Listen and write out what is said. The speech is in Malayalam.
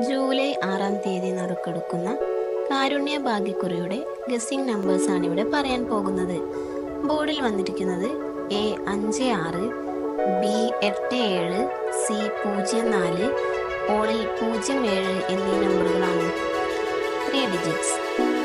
ജൂലൈ 6-ാം തീയതി നറുക്കെടുക്കുന്ന കാരുണ്യ ഭാഗ്യക്കുറിയുടെ ഗസ്സിംഗ് നമ്പേഴ്സാണ് ഇവിടെ പറയാൻ പോകുന്നത്. ബോർഡിൽ വന്നിരിക്കുന്നത് A56, B87, C04, ഓളിൽ 07 എന്നീ നമ്പറുകളാണ്. 3 ഡിജിറ്റ്സ്.